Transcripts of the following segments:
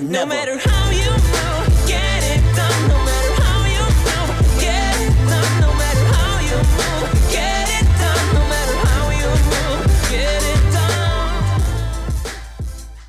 No matter how you move, get it done. No matter how you move, get it done. No matter how you move, get it done. No matter how you move, get it done.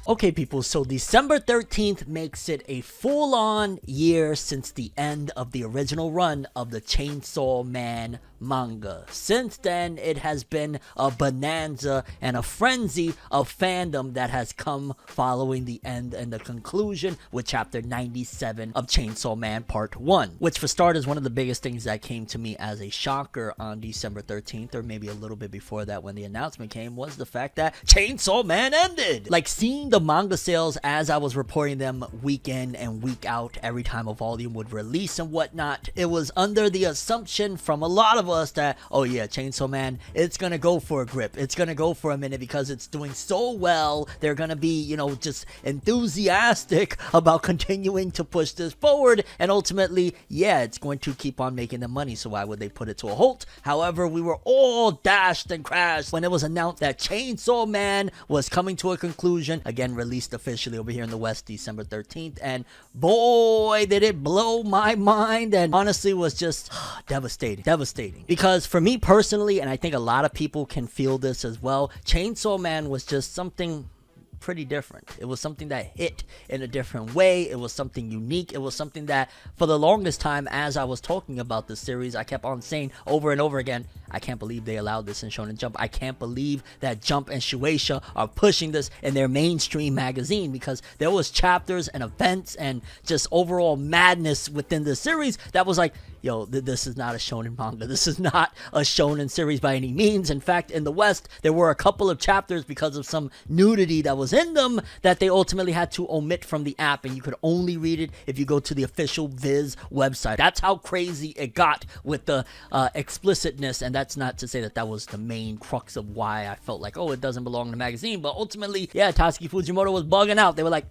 Okay, people, so December 13th makes it a full-on year since the end of the original run of the Chainsaw Man manga. Since then, it has been a bonanza and a frenzy of fandom that has come following the end and the conclusion with chapter 97 of Chainsaw Man Part 1, which for starters, one of the biggest things that came to me as a shocker on December 13th, or maybe a little bit before that when the announcement came, was the fact that Chainsaw Man ended. Like, seeing the manga sales as I was reporting them week in and week out every time a volume would release and whatnot, it was under the assumption from a lot of us that, oh yeah, Chainsaw Man, it's gonna go for a grip, it's gonna go for a minute because it's doing so well. They're gonna be, you know, just enthusiastic about continuing to push this forward, and ultimately, yeah, it's going to keep on making them money, so why would they put it to a halt? However, we were all dashed and crashed when it was announced that Chainsaw Man was coming to a conclusion, again released officially over here in the West December 13th, and boy did it blow my mind, and honestly was just devastating, because for me personally, and I think a lot of people can feel this as well, Chainsaw Man was just something pretty different. It was something that hit in a different way. It was something unique. It was something that for the longest time as I was talking about this series, I kept on saying over and over again, I can't believe they allowed this in Shonen Jump. I can't believe that Jump and Shueisha are pushing this in their mainstream magazine, because there was chapters and events and just overall madness within the series that was like, yo, this is not a shonen manga. This is not a shonen series by any means. In fact, in the West, there were a couple of chapters because of some nudity that was in them that they ultimately had to omit from the app, and you could only read it if you go to the official Viz website. That's how crazy it got with the explicitness, and that's not to say that that was the main crux of why I felt like, oh, it doesn't belong in the magazine, but ultimately, yeah, Tatsuki Fujimoto was bugging out. They were like,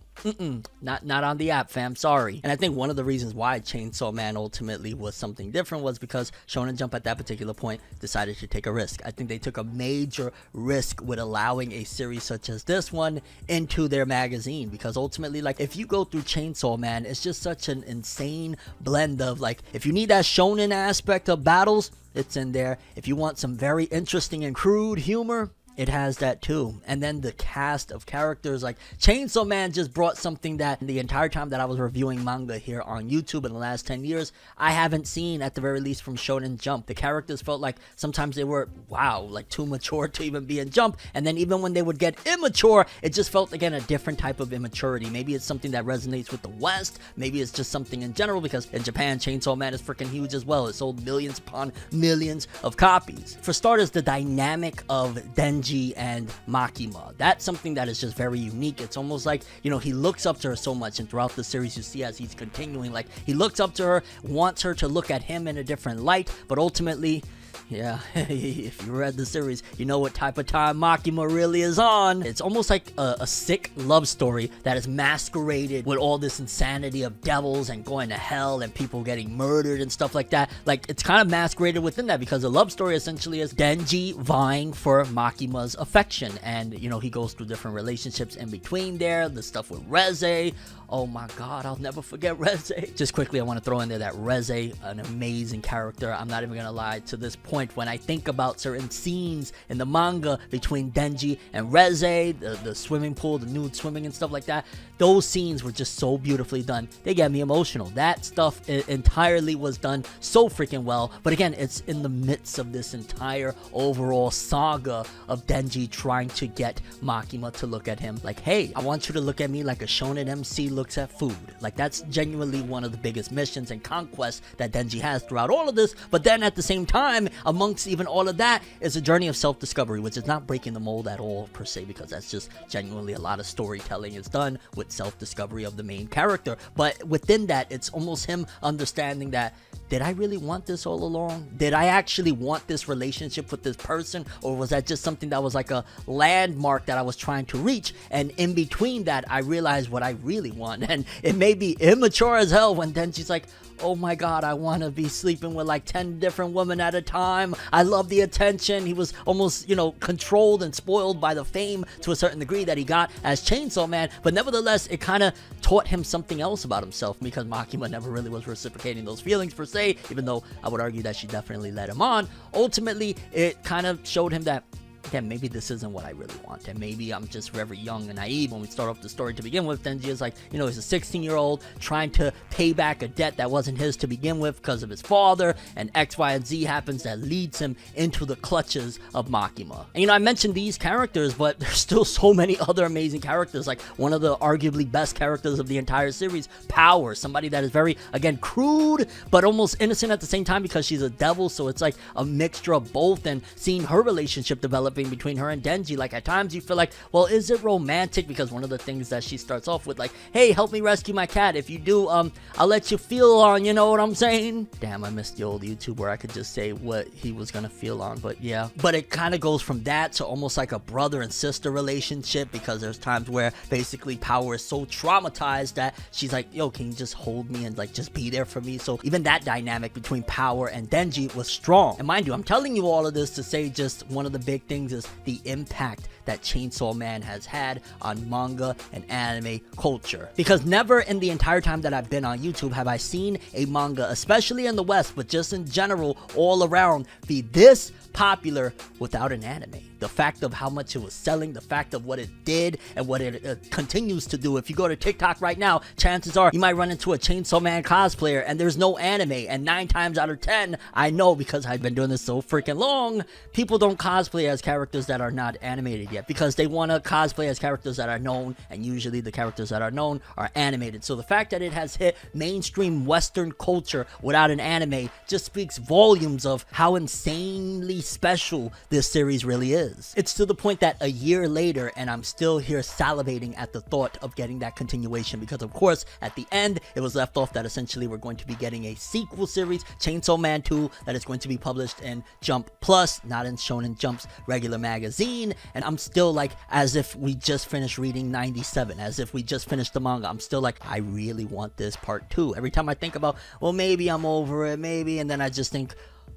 not on the app, fam, sorry. And I think one of the reasons why Chainsaw Man ultimately was something different was because Shonen Jump at that particular point decided to take a risk. I think they took a major risk with allowing a series such as this one into their magazine, because ultimately, like, if you go through Chainsaw Man, it's just such an insane blend of, like, if you need that shonen aspect of battles, it's in there. If you want some very interesting and crude humor, it has that too. And then the cast of characters, like Chainsaw Man just brought something that the entire time that I was reviewing manga here on YouTube in the last 10 years, I haven't seen at the very least from Shonen Jump. The characters felt like sometimes they were, wow, like too mature to even be in Jump. And then even when they would get immature, it just felt again a different type of immaturity. Maybe it's something that resonates with the West. Maybe it's just something in general, because in Japan, Chainsaw Man is freaking huge as well. It sold millions upon millions of copies. For starters, the dynamic of Denji and Makima, that's something that is just very unique. It's almost like, you know, he looks up to her so much, and throughout the series you see as he's continuing, like, he looks up to her, wants her to look at him in a different light, but ultimately, yeah, if you read the series, you know what type of time Makima really is on. It's almost like a sick love story that is masqueraded with all this insanity of devils and going to hell and people getting murdered and stuff like that. Like, it's kind of masqueraded within that, because the love story essentially is Denji vying for Makima's affection, and, you know, he goes through different relationships in between there. The stuff with Reze, oh my god, I'll never forget Reze. Just quickly, I want to throw in there that Reze, an amazing character. I'm not even gonna lie, to this point, when I think about certain scenes in the manga between Denji and Reze, the swimming pool, the nude swimming and stuff like that, those scenes were just so beautifully done. They get me emotional. That stuff entirely was done so freaking well. But again, it's in the midst of this entire overall saga of Denji trying to get Makima to look at him like, hey, I want you to look at me like a shonen MC looks at food. Like, that's genuinely one of the biggest missions and conquests that Denji has throughout all of this. But then at the same time, amongst even all of that, is a journey of self-discovery, which is not breaking the mold at all per se, because that's just genuinely a lot of storytelling is done with self-discovery of the main character. But within that, it's almost him understanding that did I really want this all along? Did I actually want this relationship with this person? Or was that just something that was like a landmark that I was trying to reach? And in between that, I realized what I really want. And it may be immature as hell when Denji's like, oh my god, I want to be sleeping with like 10 different women at a time. I love the attention. He was almost, controlled and spoiled by the fame to a certain degree that he got as Chainsaw Man. But nevertheless, it kind of taught him something else about himself, because Makima never really was reciprocating those feelings per se, even though I would argue that she definitely led him on. Ultimately, it kind of showed him that, yeah, maybe this isn't what I really want, and maybe I'm just very young and naive. When we start off the story to begin with, Denji is like, he's a 16-year-old trying to pay back a debt that wasn't his to begin with because of his father, and X, Y, and Z happens that leads him into the clutches of Makima. And I mentioned these characters, but there's still so many other amazing characters, like one of the arguably best characters of the entire series, Power, somebody that is very, again, crude, but almost innocent at the same time because she's a devil, so it's like a mixture of both, and seeing her relationship develop between her and Denji, like at times you feel like, well, is it romantic? Because one of the things that she starts off with, like, hey, help me rescue my cat. If you do, I'll let you feel on, you know what I'm saying? Damn, I missed the old YouTube where I could just say what he was gonna feel on, but yeah. But it kind of goes from that to almost like a brother and sister relationship, because there's times where basically Power is so traumatized that she's like, yo, can you just hold me and like just be there for me? So even that dynamic between Power and Denji was strong. And mind you, I'm telling you all of this to say just one of the big things is the impact that Chainsaw Man has had on manga and anime culture. Because never in the entire time that I've been on YouTube have I seen a manga, especially in the West, but just in general all around, be this popular without an anime. The fact of how much it was selling, the fact of what it did and what it continues to do. If you go to TikTok right now, chances are you might run into a Chainsaw Man cosplayer and there's no anime, and 9 times out of 10, I know because I've been doing this so freaking long, people don't cosplay as characters that are not animated yet, because they want to cosplay as characters that are known, and usually the characters that are known are animated. So the fact that it has hit mainstream Western culture without an anime just speaks volumes of how insanely special this series really is. It's to the point that a year later, and I'm still here salivating at the thought of getting that continuation, because of course at the end it was left off that essentially we're going to be getting a sequel series, Chainsaw Man 2, that is going to be published in Jump Plus, not in Shonen Jump's regular magazine. And I'm still like, as if we just finished reading 97, as if we just finished the manga, I'm still like, I really want this part 2. Every time I think about, well, maybe I'm over it, maybe, and then I just think,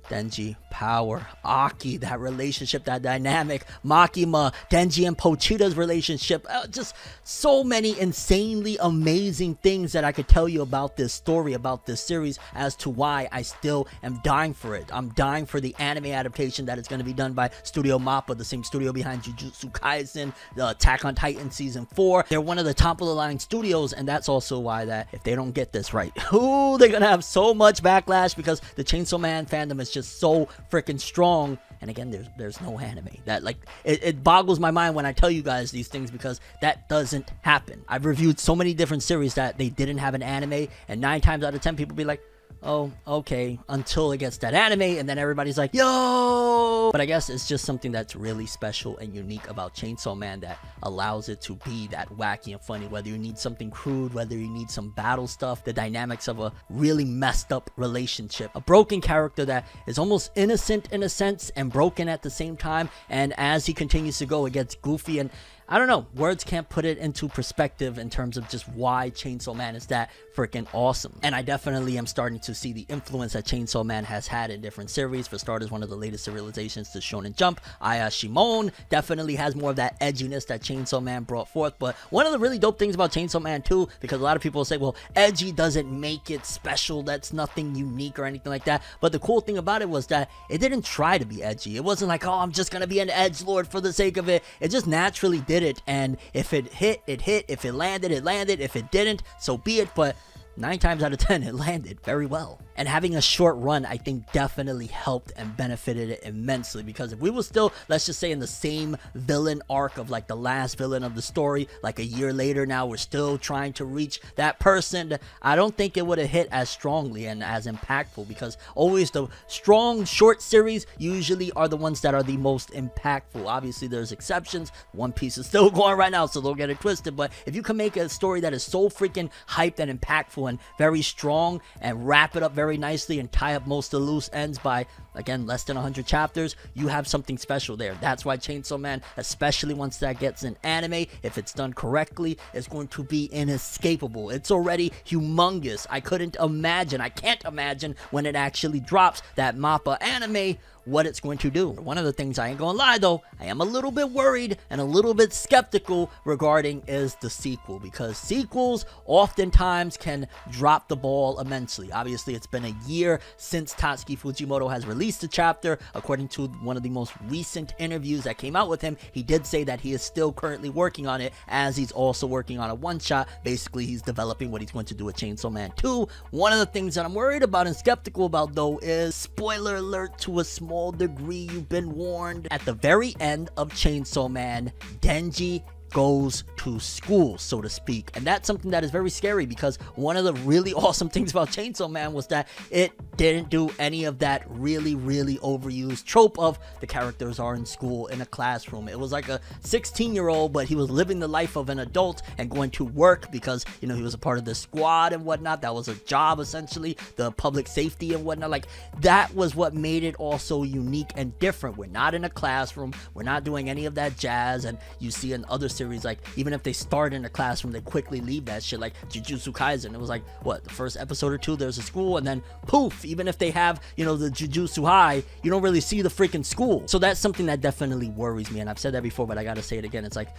Denji, Power, Aki, that relationship, that dynamic, Makima, Denji and Pochita's relationship, just so many insanely amazing things that I could tell you about this story, about this series, as to why I still am dying for it. I'm dying for the anime adaptation that is going to be done by Studio Mappa, the same studio behind Jujutsu Kaisen, the Attack on Titan Season 4. They're one of the top of the line studios, and that's also why that if they don't get this right, ooh, they're going to have so much backlash, because the Chainsaw Man fandom is just so freaking strong. And again, there's no anime. That, like, it boggles my mind when I tell you guys these things, because that doesn't happen. I've reviewed so many different series that they didn't have an anime, and 9 times out of 10 people be like, oh, okay, until it gets that anime, and then everybody's like, yo! But I guess it's just something that's really special and unique about Chainsaw Man that allows it to be that wacky and funny, whether you need something crude, whether you need some battle stuff, the dynamics of a really messed up relationship, a broken character that is almost innocent in a sense and broken at the same time, and as he continues to go, it gets goofy, and I don't know, words can't put it into perspective in terms of just why Chainsaw Man is that freaking awesome. And I definitely am starting to see the influence that Chainsaw Man has had in different series. For starters, one of the latest serializations to Shonen Jump, Aya Shimon, definitely has more of that edginess that Chainsaw Man brought forth. But one of the really dope things about Chainsaw Man 2, because a lot of people will say, well, edgy doesn't make it special, that's nothing unique or anything like that. But the cool thing about it was that it didn't try to be edgy. It wasn't like, oh, I'm just gonna be an edgelord for the sake of it. It just naturally did it, and if it hit, it hit. If it landed, it landed. If it didn't, so be it. But 9 times out of 10, it landed very well. And having a short run, I think, definitely helped and benefited it immensely, because if we were still, let's just say, in the same villain arc of like the last villain of the story, like a year later now, we're still trying to reach that person, I don't think it would have hit as strongly and as impactful, because always the strong short series usually are the ones that are the most impactful. Obviously there's exceptions. One Piece is still going right now, so don't get it twisted, but if you can make a story that is so freaking hyped and impactful and very strong and wrap it up very very nicely and tie up most of the loose ends by, again, less than 100 chapters, you have something special there. That's why Chainsaw Man, especially once that gets an anime, if it's done correctly, is going to be inescapable. It's already humongous. I can't imagine when it actually drops that MAPPA anime, what it's going to do. One of the things I ain't gonna lie though, I am a little bit worried and a little bit skeptical regarding is the sequel, because sequels oftentimes can drop the ball immensely. Obviously, it's been a year since Tatsuki Fujimoto has released a chapter. According to one of the most recent interviews that came out with him, he did say that he is still currently working on it, as he's also working on a one-shot. Basically, he's developing what he's going to do with Chainsaw Man 2. One of the things that I'm worried about and skeptical about though is, spoiler alert to a small degree, you've been warned, at the very end of Chainsaw Man, Denji goes to school, so to speak. And that's something that is very scary, because one of the really awesome things about Chainsaw Man was that it didn't do any of that really overused trope of the characters are in school in a classroom. It was like a 16-year-old, but he was living the life of an adult and going to work because, you know, he was a part of the squad and whatnot. That was a job, essentially, the public safety and whatnot. Like, that was what made it also unique and different. We're not in a classroom, we're not doing any of that jazz, and you see in other series, like, even if they start in a classroom, they quickly leave that shit. Like Jujutsu Kaisen, it was like, what, the first episode or two, there's a school, and then poof, even if they have, you know, the Jujutsu High, you don't really see the freaking school. So that's something that definitely worries me, and I've said that before, but I gotta say it again. It's like,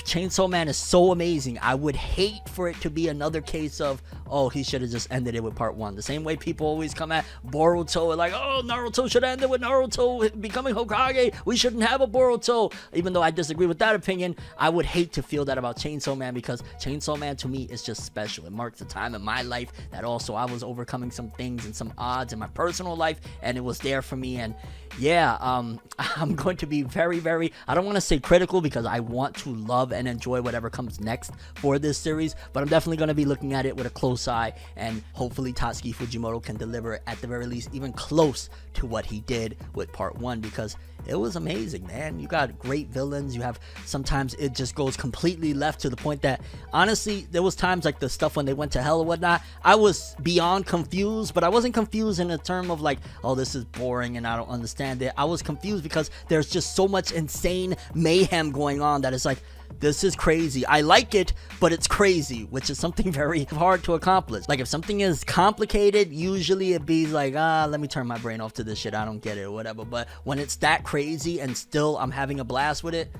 Chainsaw Man is so amazing. I would hate for it to be another case of, oh, he should have just ended it with part 1. The same way people always come at Boruto and like, oh, Naruto should have ended with Naruto becoming Hokage. We shouldn't have a Boruto. Even though I disagree with that opinion, I would hate to feel that about Chainsaw Man, because Chainsaw Man to me is just special. It marks a time in my life that also I was overcoming some things and some odds in my personal life, and it was there for me. And yeah, I'm going to be very, I don't want to say critical, because I want to love and enjoy whatever comes next for this series, but I'm definitely going to be looking at it with a close eye, and hopefully Tatsuki Fujimoto can deliver, at the very least, even close to what he did with part 1, because it was amazing, man. You got great villains. You have, sometimes it just goes completely left, to the point that, honestly, there was times like the stuff when they went to hell or whatnot, I was beyond confused, but I wasn't confused in a term of like, oh, this is boring and I don't understand it. I was confused because there's just so much insane mayhem going on that it's like, this is crazy. I like it, but it's crazy, which is something very hard to accomplish. Like, if something is complicated, usually it'd be like, let me turn my brain off to this shit, I don't get it or whatever. But when it's that crazy and still I'm having a blast with it,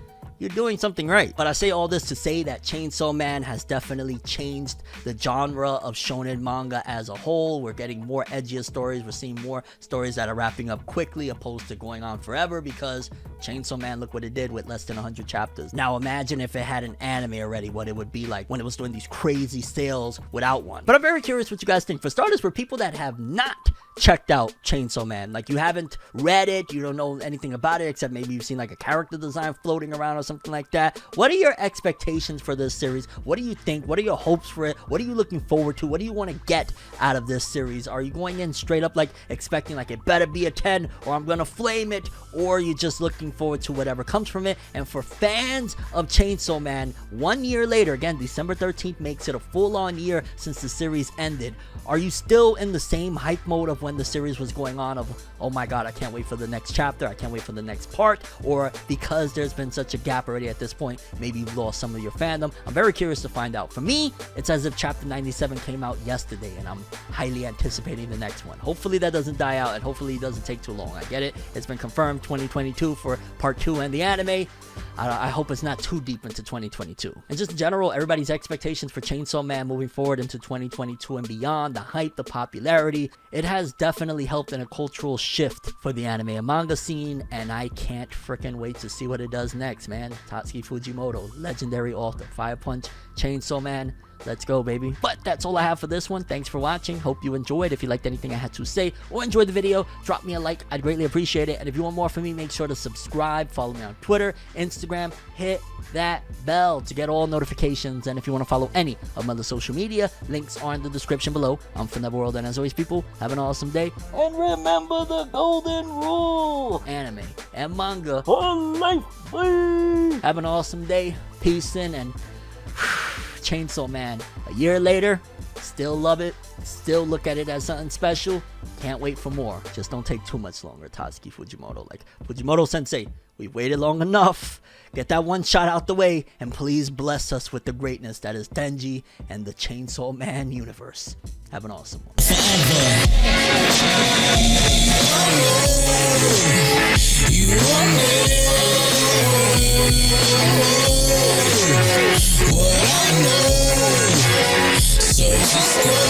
you're doing something right. But I say all this to say that Chainsaw Man has definitely changed the genre of shonen manga as a whole. We're getting more edgier stories. We're seeing more stories that are wrapping up quickly, opposed to going on forever, because Chainsaw Man, look what it did with less than 100 chapters. Now imagine if it had an anime already, what it would be like when it was doing these crazy sales without one. But I'm very curious what you guys think. For starters, for people that have not checked out Chainsaw Man, like you haven't read it, you don't know anything about it, except maybe you've seen like a character design floating around or something like that, what are your expectations for this series? What do you think? What are your hopes for it? What are you looking forward to? What do you want to get out of this series? Are you going in straight up like expecting like it better be a 10 or I'm gonna flame it, or are you just looking forward to whatever comes from it? And for fans of Chainsaw Man, 1 year later, again, December 13th makes it a full-on year since the series ended, are you still in the same hype mode of when the series was going on of, oh my god, I can't wait for the next chapter, I can't wait for the next part? Or because there's been such a gap already at this point, maybe you've lost some of your fandom? I'm very curious to find out. For me, it's as if chapter 97 came out yesterday and I'm highly anticipating the next one. Hopefully that doesn't die out, and hopefully it doesn't take too long. I get it, it's been confirmed 2022 for part 2 and the anime. I hope it's not too deep into 2022. And just in general, everybody's expectations for Chainsaw Man moving forward into 2022 and beyond, the hype, the popularity, it has definitely helped in a cultural shift for the anime and manga scene, and I can't freaking wait to see what it does next, man. Tatsuki Fujimoto, legendary author, Fire Punch, Chainsaw Man, let's go, baby. But that's all I have for this one. Thanks for watching. Hope you enjoyed. If you liked anything I had to say or enjoyed the video, drop me a like. I'd greatly appreciate it. And if you want more from me, make sure to subscribe. Follow me on Twitter, Instagram. Hit that bell to get all notifications. And if you want to follow any of my other social media, links are in the description below. I'm ForneverWorld, and as always, people, have an awesome day. And remember the golden rule: anime and manga for life. Have an awesome day. Peace in, and Chainsaw Man, a year later, still love it. still look at it as something special. Can't wait for more. Just don't take too much longer, Tatsuki Fujimoto. Like, Fujimoto Sensei, we waited long enough. Get that one shot out the way, and please bless us with the greatness that is Denji and the Chainsaw Man universe. Have an awesome one. What I know, so just go.